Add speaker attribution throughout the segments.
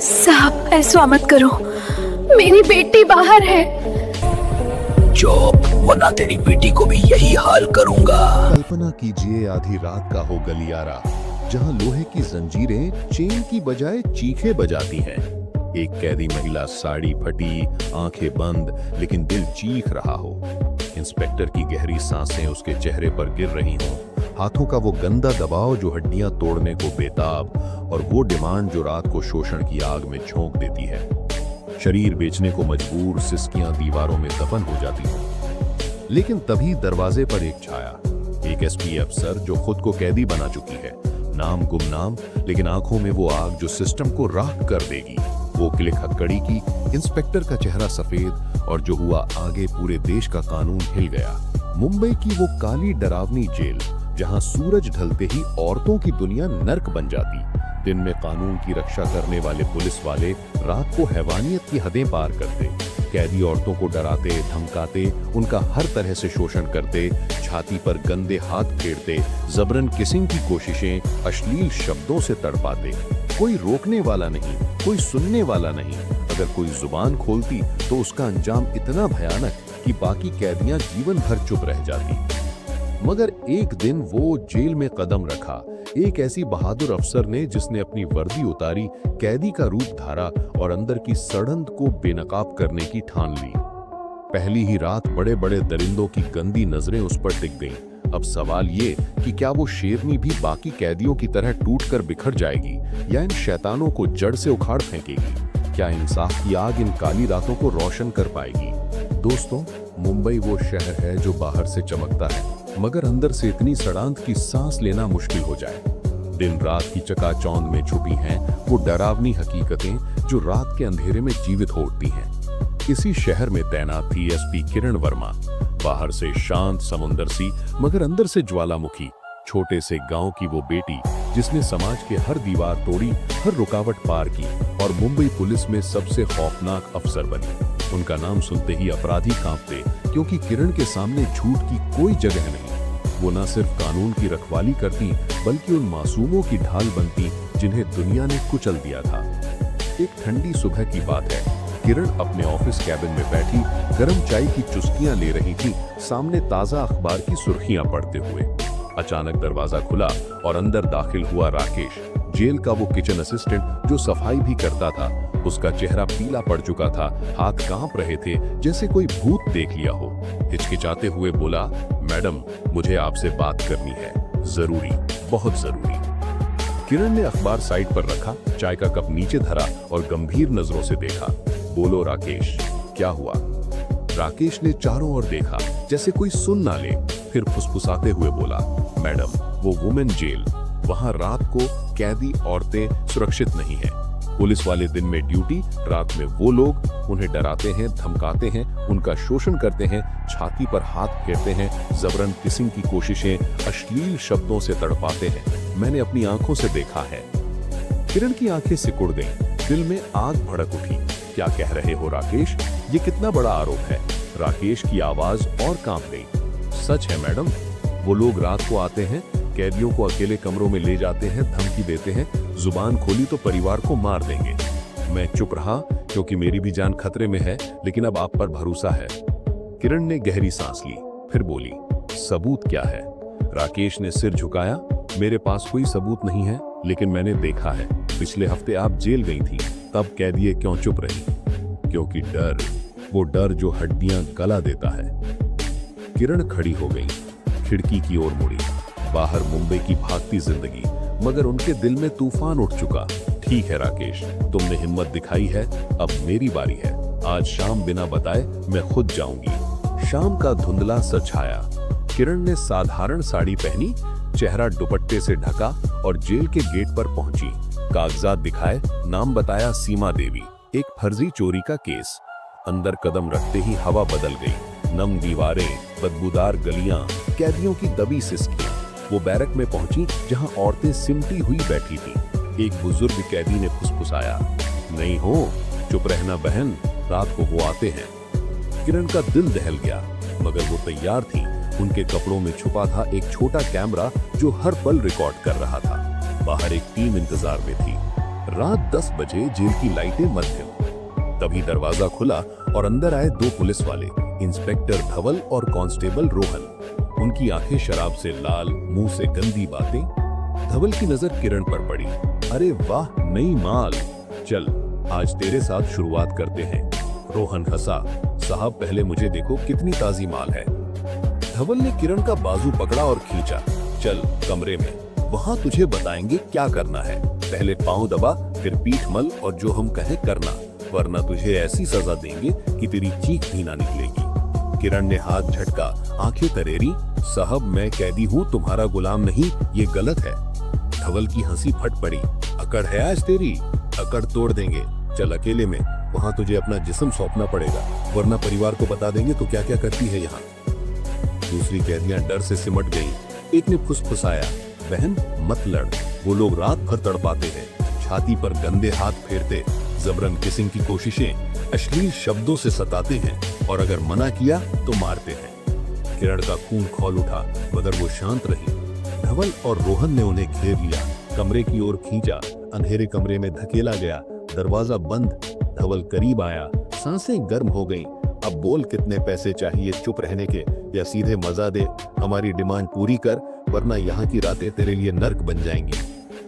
Speaker 1: साहब ऐसा मत करो, मेरी बेटी बाहर है।
Speaker 2: चुप, वरना तेरी बेटी को भी यही हाल करूंगा।
Speaker 3: कल्पना कीजिए आधी रात का हो गलियारा, जहां लोहे की जंजीरें चेन की बजाय चीखे बजाती हैं। एक कैदी महिला साड़ी फटी, आंखें बंद, लेकिन दिल चीख रहा हो। इंस्पेक्टर की गहरी सांसें उसके चेहरे पर गिर रही हों, हाथों का वो गंदा दबाव जो हड्डियां तोड़ने को बेताब, और वो डिमांड जो रात को शोषण की आग में झोंक देती है। शरीर बेचने को मजबूर सिसकियां दीवारों में दफन हो जाती हों। लेकिन तभी दरवाजे पर एक छाया, एक एसपी अफसर जो खुद को कैदी बना चुकी है, नाम गुमनाम, लेकिन आंखों में वो आग जो सिस्टम को राख कर देगी। वो क्लिक हथकड़ी की, इंस्पेक्टर का चेहरा सफेद, और जो हुआ आगे पूरे देश का कानून हिल गया। मुंबई की वो काली डरावनी जेल, जहां सूरज ढलते ही औरतों की दुनिया नर्क बन जाती। दिन में कानून की रक्षा करने वाले पुलिस वाले रात को हैवानियत की हदें पार करते, कैदी औरतों को डराते, धमकाते, उनका हर तरह से शोषण करते, छाती पर गंदे हाथ फेरते, जबरन किसिंग की कोशिशें, अश्लील शब्दों से तड़पाते। कोई रोकने वाला नहीं, कोई सुनने वाला नहीं। अगर कोई जुबान खोलती तो उसका अंजाम इतना भयानक कि बाकी कैदियां जीवन भर चुप रह जाती। मगर एक दिन वो जेल में कदम रखा, एक ऐसी बहादुर अफसर ने जिसने अपनी वर्दी उतारी, कैदी का रूप धारा और अंदर की सड़ंत को बेनकाब करने की ठान ली। पहली ही रात बड़े बड़े दरिंदों की गंदी नजरें उस पर टिक गईं। अब सवाल ये कि क्या वो शेरनी भी बाकी कैदियों की तरह टूटकर बिखर जाएगी, या इन शैतानों को जड़ से उखाड़ फेंकेगी? क्या इंसाफ की आग इन काली रातों को रोशन कर पाएगी? दोस्तों, मुंबई वो शहर है जो बाहर से चमकता है, मगर अंदर से इतनी सड़ांत की सांस लेना मुश्किल हो जाए। दिन रात की चकाचौंध में छुपी हैं वो डरावनी हकीकतें जो रात के अंधेरे में जीवित हो उठती हैं। इसी शहर में तैनात थी एसपी किरण वर्मा, बाहर से शांत समुंदर सी, मगर अंदर से ज्वालामुखी। छोटे से गांव की वो बेटी जिसने समाज के हर दीवार तोड़ी, हर रुकावट पार की, और मुंबई पुलिस में सबसे खौफनाक अफसर बनी। उनका नाम सुनते ही अपराधी कांपते, क्योंकि किरण के सामने झूठ की कोई जगह नहीं। वो न सिर्फ कानून की रखवाली करती, बल्कि उन मासूमों की ढाल बनती जिन्हें दुनिया ने कुचल दिया था। एक ठंडी सुबह की बात है, किरण अपने ऑफिस कैबिन में बैठी गर्म चाय की चुस्कियां ले रही थी, सामने ताजा अखबार की सुर्खियां पढ़ते हुए। अचानक दरवाजा खुला और अंदर दाखिल हुआ राकेश, जेल का वो किचन असिस्टेंट जो सफाई भी करता था। उसका चेहरा पीला पड़ चुका था, हाथ कांप रहे थे जैसे कोई भूत देख लिया हो। हिचकिचाते हुए बोला, मैडम, मुझे आपसे बात करनी है, जरूरी, बहुत जरूरी। किरण ने अखबार साइड पर रखा, चाय का कप नीचे धरा और गंभीर नजरों से देखा। बोलो राकेश, क्या हुआ? राकेश ने चारों ओर देखा जैसे कोई सुन ना ले, फिर फुसफुसाते हुए बोला, मैडम, वो वुमेन जेल, वहां रात को कैदी औरतें सुरक्षित नहीं है। पुलिस वाले दिन में ड्यूटी, रात में वो लोग उन्हें डराते हैं, धमकाते हैं, उनका शोषण करते हैं, छाती पर हाथ फेरते हैं, जबरन किसिंग की कोशिशें, अश्लील शब्दों से तड़पाते हैं। मैंने अपनी आंखों से देखा है। किरण की आंखें सिकुड़ गईं, दिल में आग भड़क उठी। क्या कह रहे हो राकेश? ये कितना बड़ा आरोप है? राकेश की आवाज और कांप गई। सच है मैडम, वो लोग रात को आते हैं, कैदियों को अकेले कमरों में ले जाते हैं, धमकी देते हैं, जुबान खोली तो परिवार को मार देंगे। मैं चुप रहा क्योंकि मेरी भी जान खतरे में है, लेकिन अब आप पर भरोसा है। किरण ने गहरी सांस ली, फिर बोली, सबूत क्या है? राकेश ने सिर झुकाया, मेरे पास कोई सबूत नहीं है, लेकिन मैंने देखा है। पिछले हफ्ते आप जेल गई थी, तब कैदिये क्यों चुप रही? क्योंकि डर, वो डर जो हड्डियां गला देता है। किरण खड़ी हो गई, खिड़की की ओर मुड़ी। बाहर मुंबई की भागती जिंदगी, मगर उनके दिल में तूफान उठ चुका। ठीक है राकेश, तुमने हिम्मत दिखाई है, अब मेरी बारी है। आज शाम बिना बताए मैं खुद जाऊंगी। शाम का धुंधला सा छाया। किरण ने साधारण साड़ी पहनी, चेहरा दुपट्टे से ढका और जेल के गेट पर पहुंची। कागजात दिखाए, नाम बताया सीमा देवी, एक फर्जी चोरी का केस। अंदर कदम रखते ही हवा बदल गई। नम दीवारें, बदबूदार गलियां, कैदियों की दबी सिसकियां। वो बैरक में पहुंची जहां औरतें सिमटी हुई बैठी थी। एक बुजुर्ग कैदी ने फुसफुसाया, नहीं हो, चुप रहना बहन, रात को वो आते हैं। किरण का दिल दहल गया, मगर वो तैयार थी। उनके कपड़ों में छुपा था एक छोटा कैमरा जो हर पल रिकॉर्ड कर रहा था। बाहर एक टीम इंतजार में थी। रात 10 बजे जेल की लाइटें मध्यम। तभी दरवाजा खुला और अंदर आए दो पुलिस वाले, इंस्पेक्टर धवल और कांस्टेबल रोहन। उनकी आंखें शराब से लाल, मुंह से गंदी बातें। धवल की नजर किरण पर पड़ी। अरे वाह, नई माल, चल आज तेरे साथ शुरुआत करते हैं। रोहन हंसा। साहब पहले मुझे देखो कितनी ताजी माल है। धवल ने किरण का बाजू पकड़ा और खींचा। चल कमरे में, वहां तुझे बताएंगे क्या करना है। पहले पांव दबा, फिर पीठ मल और जो हम कहें करना, वरना तुझे ऐसी सजा देंगे कि तेरी चीख भी ना निकलेगी। किरण ने हाथ झटका, आंखें तरेरी। साहब मैं कैदी हूँ, तुम्हारा गुलाम नहीं, ये गलत है। धवल की हंसी फट पड़ी। अकड़ है आज तेरी, अकड़ तोड़ देंगे। चल अकेले में, वहां तुझे अपना जिस्म सौंपना पड़ेगा, वरना परिवार को बता देंगे तो क्या क्या करती है यहाँ। दूसरी कैदियां डर से सिमट गईं। एक ने फुसफुसाया, बहन मत लड़, वो लोग रात भर तड़पाते हैं, छाती पर गंदे हाथ फेरते, जबरन किसिंग की कोशिशें, अश्लील शब्दों से सताते हैं और अगर मना किया तो मारते हैं। किरण का खून खौल उठा, मगर वो शांत रही। धवल और रोहन ने उन्हें घेर लिया, कमरे की ओर खींचा। अंधेरे कमरे में धकेला गया, दरवाजा बंद। धवल करीब आया, सांसें गर्म हो गईं। अब बोल कितने पैसे चाहिए चुप रहने के, या सीधे मजा दे। हमारी डिमांड पूरी कर, वरना यहाँ की रातें तेरे लिए नर्क बन जाएंगी।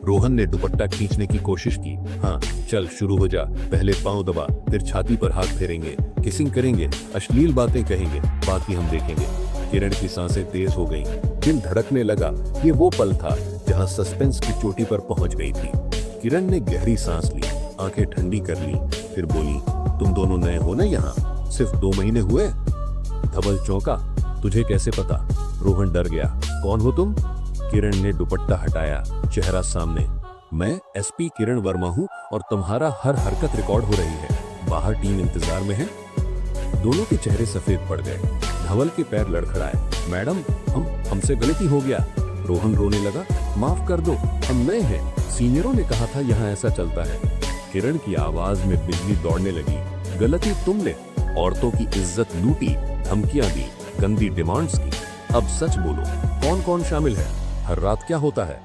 Speaker 3: रोहन ने दुपट्टा खींचने की कोशिश की। हाँ चल शुरू हो जा, पहले पांव दबा, फिर छाती पर हाथ फेरेंगे, किसिंग करेंगे, अश्लील बातें कहेंगे, बाकी हम देखेंगे। किरण की सांसें तेज हो गईं, दिल धड़कने लगा। ये वो पल था जहां सस्पेंस की चोटी पर पहुंच गई थी। किरण ने गहरी सांस ली, आंखें ठंडी कर ली, फिर बोली, तुम दोनों नए हो ना यहाँ, सिर्फ 2 महीने हुए? धवल चौंका, तुझे कैसे पता? रोहन डर गया, कौन हो तुम? किरण ने दुपट्टा हटाया, चेहरा सामने। मैं एसपी किरण वर्मा हूँ और तुम्हारा हर हरकत रिकॉर्ड हो रही है। बाहर टीम इंतजार में है। दोनों के चेहरे सफेद पड़ गए। धवल के पैर लड़खड़ाए। मैडम हमसे गलती हो गया। रोहन रोने लगा, माफ कर दो, हम नए हैं, सीनियरों ने कहा था यहाँ ऐसा चलता है। किरण की आवाज में बिजली दौड़ने लगी। गलती तुमने, औरतों की इज्जत लूटी, धमकियां दी, गंदी डिमांड्स की। अब सच बोलो, कौन कौन शामिल है? हर रात क्या होता है?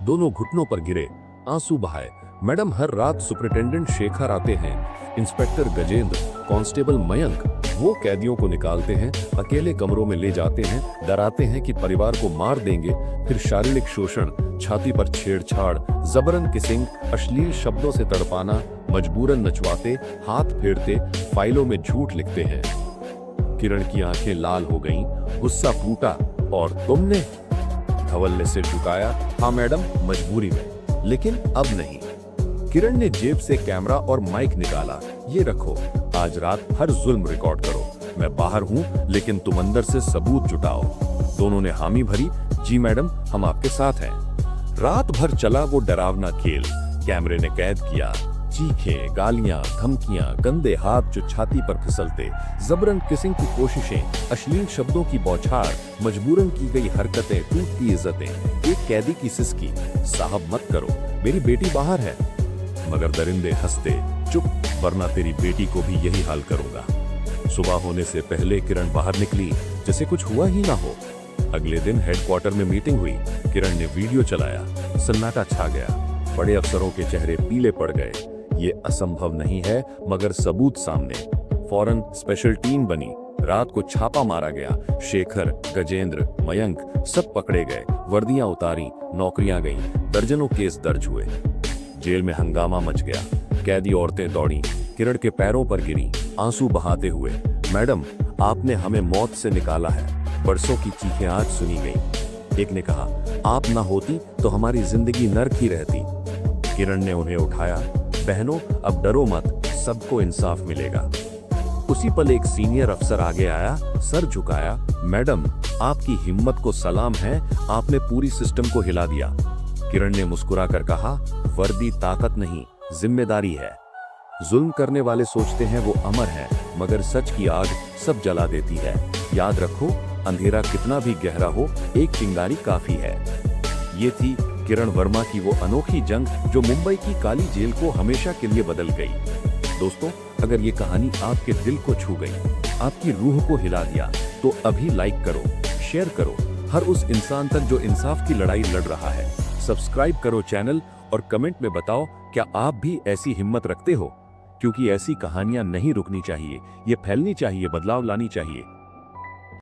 Speaker 3: दोनों घुटनों पर गिरे, आंसू बहाए। मैडम हर रात सुपरिटेंडेंट शेखर आते हैं, इंस्पेक्टर गजेंद्र, कांस्टेबल मयंक, वो कैदियों को निकालते हैं, अकेले कमरों में ले जाते हैं, डराते हैं कि परिवार को मार देंगे, फिर शारीरिक शोषण, छाती पर छेड़छाड़, जबरन किसिंग, अश्लील शब्दों से तड़पाना, मजबूरन नचवाते, हाथ फेरते, फाइलों में झूठ लिखते हैं। किरण की आंखें लाल हो गईं, गुस्सा फूटा। और तुमने? धवल ने सिर झुकाया। हाँ मैडम, मजबूरी में, लेकिन अब नहीं। किरण ने जेब से कैमरा और माइक निकाला। ये रखो, आज रात हर जुल्म रिकॉर्ड करो। मैं बाहर हूँ, लेकिन तुम अंदर से सबूत जुटाओ। दोनों ने हामी भरी। जी मैडम, हम आपके साथ हैं। रात भर चला वो डरावना खेल। कैमरे ने कैद किया, चीखें, गालियां, धमकियां, गंदे हाथ जो छाती पर फिसलते, जबरन किसिंग की कोशिशें, अश्लील शब्दों की बौछार, मजबूरन की गई हरकतें, टूटती इज्जतें। एक कैदी की सिसकी, साहब मत करो, मेरी बेटी बाहर है। मगर दरिंदे हंसते, चुप, वरना तेरी बेटी को भी यही हाल करूंगा। सुबह होने से पहले किरण बाहर निकली, जैसे कुछ हुआ ही ना हो। अगले दिन हेडक्वार्टर में मीटिंग हुई। किरण ने वीडियो चलाया, सन्नाटा छा गया। बड़े अफसरों के चेहरे पीले पड़ गए। ये असंभव नहीं है, मगर सबूत सामने। फौरन स्पेशल टीम बनी, रात को छापा मारा गया। शेखर, गजेंद्र, मयंक सब पकड़े गए, वर्दियां उतारी, नौकरियां गईं, दर्जनों केस दर्ज हुए। जेल में हंगामा मच गया। कैदी औरतें दौड़ी, किरण के पैरों पर गिरी, आंसू बहाते हुए। मैडम, आपने हमें मौत से निकाला है। बरसों की चीखें आज सुनी गई। एक ने कहा, आप ना होती तो हमारी जिंदगी नर्क ही रहती। किरण ने उन्हें उठाया। बहनों, अब डरो मत, सबको इंसाफ मिलेगा। उसी पल एक सीनियर अफसर आगे आया, सर झुकाया। मैडम, आपकी हिम्मत को सलाम है, आपने पूरी सिस्टम को हिला दिया। किरण ने मुस्कुराकर कहा, वर्दी ताकत नहीं, जिम्मेदारी है। जुल्म करने वाले सोचते हैं वो अमर है, मगर सच की आग सब जला देती है। याद रखो, अंधेरा कितना भी गहरा हो, एक चिंगारी काफी है। ये थी किरण वर्मा की वो अनोखी जंग जो मुंबई की काली जेल को हमेशा के लिए बदल गई। दोस्तों, अगर ये कहानी आपके दिल को छू गई, आपकी रूह को हिला दिया, तो अभी लाइक करो, शेयर करो, हर उस इंसान तक जो इंसाफ की लड़ाई लड़ रहा है। सब्सक्राइब करो चैनल और कमेंट में बताओ क्या आप भी ऐसी हिम्मत रखते हो, क्योंकि ऐसी कहानियां नहीं रुकनी चाहिए, ये फैलनी चाहिए, बदलाव लानी चाहिए।